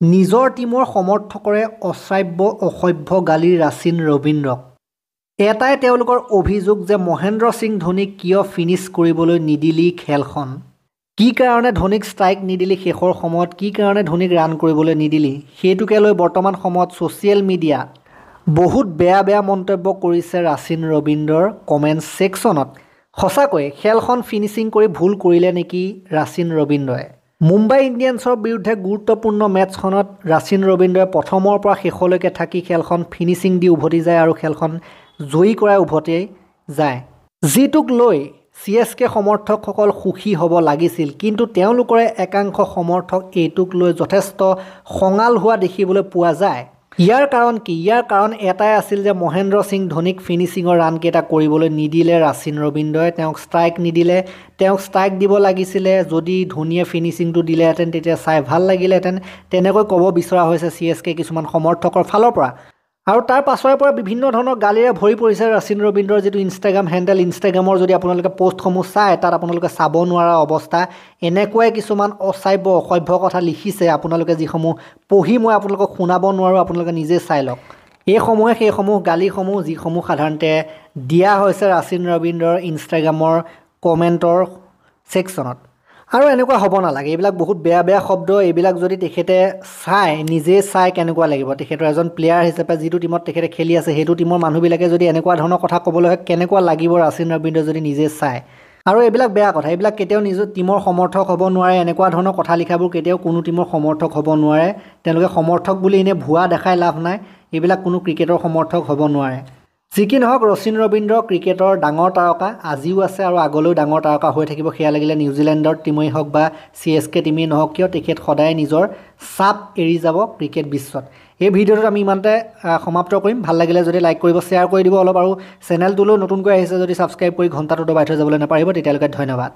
নিজৰ টীমৰ সমৰ্থকৰে অশ্ৰাব্য অসভ্য গালি ৰাচিন ৰবীন্দ্ৰক। এটাই তেওঁলোকৰ অভিযোগ যে মহেন্দ্ৰ সিং ধোনীক কিয় ফিনিছ কৰিবলৈ নিদিলি খেলখন। কি কাৰণে ধোনীক ষ্ট্ৰাইক নিদিলি শেষৰ সময়ত, কি কাৰণে ধোনীক ৰান কৰিবলৈ নিদিলি, সেইটোকে লৈ বৰ্তমান সময়ত ছ'চিয়েল মিডিয়াত বহুত বেয়া বেয়া মন্তব্য কৰিছে ৰাচিন ৰবীন্দ্ৰৰ কমেণ্ট ছেকশ্যনত। সঁচাকৈ খেলখন ফিনিচিং কৰি ভুল কৰিলে নেকি ৰাচিন ৰবীন্দ্ৰই। মুম্বাই ইণ্ডিয়ানছৰ বিৰুদ্ধে গুৰুত্বপূৰ্ণ মেটছখনত ৰাচিন ৰবীন্দ্ৰই প্ৰথমৰ পৰা শেষলৈকে থাকি খেলখন ফিনিচিং দি উভতি যায় আৰু খেলখন জয়ী কৰাই উভতি যায়, যিটোক লৈ CSK সমৰ্থকসকল সুখী হ'ব লাগিছিল। কিন্তু তেওঁলোকৰে একাংশ সমৰ্থক এইটোক লৈ যথেষ্ট খঙাল হোৱা দেখিবলৈ পোৱা যায়। ইয়াৰ কাৰণ কি? ইয়াৰ কাৰণ এটাই আছিল যে মহেন্দ্ৰ সিং ধোনীক ফিনিচিঙৰ ৰানকেইটা কৰিবলৈ নিদিলে ৰাচিন ৰবীন্দ্ৰই, তেওঁক ষ্ট্ৰাইক নিদিলে। তেওঁক ষ্ট্ৰাইক দিব লাগিছিলে। যদি ধোনীয়ে ফিনিচিংটো দিলেহেঁতেন তেতিয়া চাই ভাল লাগিলেহেঁতেন, তেনেকৈ ক'ব বিচৰা হৈছে CSK কিছুমান সমৰ্থকৰ ফালৰ পৰা। আৰু তাৰ পাছৰে পৰা বিভিন্ন ধৰণৰ গালিৰে ভৰি পৰিছে ৰাচিন ৰবীন্দ্ৰৰ যিটো ইনষ্টাগ্ৰাম হেণ্ডেল। ইনষ্টাগ্ৰামৰ যদি আপোনালোকে পষ্টসমূহ চায়, তাত আপোনালোকে চাব নোৱাৰা অৱস্থা। এনেকুৱাই কিছুমান অশ্ৰাব্য অসভ্য কথা লিখিছে, আপোনালোকে যিসমূহ পঢ়ি মই আপোনালোকক শুনাব নোৱাৰোঁ, আপোনালোকে নিজে চাই লওক। এইসমূহে সেইসমূহ গালিসমূহ যিসমূহ সাধাৰণতে দিয়া হৈছে ৰাচিন ৰবীন্দ্ৰৰ ইনষ্টাগ্ৰামৰ কমেণ্টৰ ছেকশ্যনত। আৰু এনেকুৱা হ'ব নালাগে, এইবিলাক বহুত বেয়া বেয়া শব্দ। এইবিলাক যদি তেখেতে চাই, নিজে চাই কেনেকুৱা লাগিব, তেখেতৰ এজন প্লেয়াৰ হিচাপে যিটো টীমত তেখেতে খেলি আছে সেইটো টীমৰ মানুহবিলাকে যদি এনেকুৱা ধৰণৰ কথা ক'বলৈ হয়, কেনেকুৱা লাগিব ৰাচিন ৰবীন্দ্ৰই যদি নিজে চায়। আৰু এইবিলাক বেয়া কথা, এইবিলাক কেতিয়াও নিজৰ টীমৰ সমৰ্থক হ'ব নোৱাৰে। এনেকুৱা ধৰণৰ কথা লিখাবোৰ কেতিয়াও কোনো টীমৰ সমৰ্থক হ'ব নোৱাৰে। তেওঁলোকে সমৰ্থক বুলি এনেই ভুৱা দেখাই লাভ নাই, এইবিলাক কোনো ক্ৰিকেটৰ সমৰ্থক হ'ব নোৱাৰে। যি কি নহওক, ৰাচিন ৰবীন্দ্ৰ ক্ৰিকেটৰ ডাঙৰ তাৰকা, আজিও আছে আৰু আগলৈও ডাঙৰ তাৰকা হৈ থাকিব। সেয়া লাগিলে নিউজিলেণ্ডৰ টীমেই হওক বা CSK টীমেই নহওক কিয়, তেখেত সদায় নিজৰ চাপ এৰি যাব ক্ৰিকেট বিশ্বত। এই ভিডিঅ'টোত আমি ইমানতে সমাপ্ত কৰিম। ভাল লাগিলে যদি লাইক কৰিব, শ্বেয়াৰ কৰি দিব অলপ, আৰু চেনেলটোলৈ নতুনকৈ আহিছে যদি ছাবস্ক্ৰাইব কৰি ঘণ্টাটো দবাই থৈ যাবলৈ নাপাৰিব। তেতিয়ালৈকে ধন্যবাদ।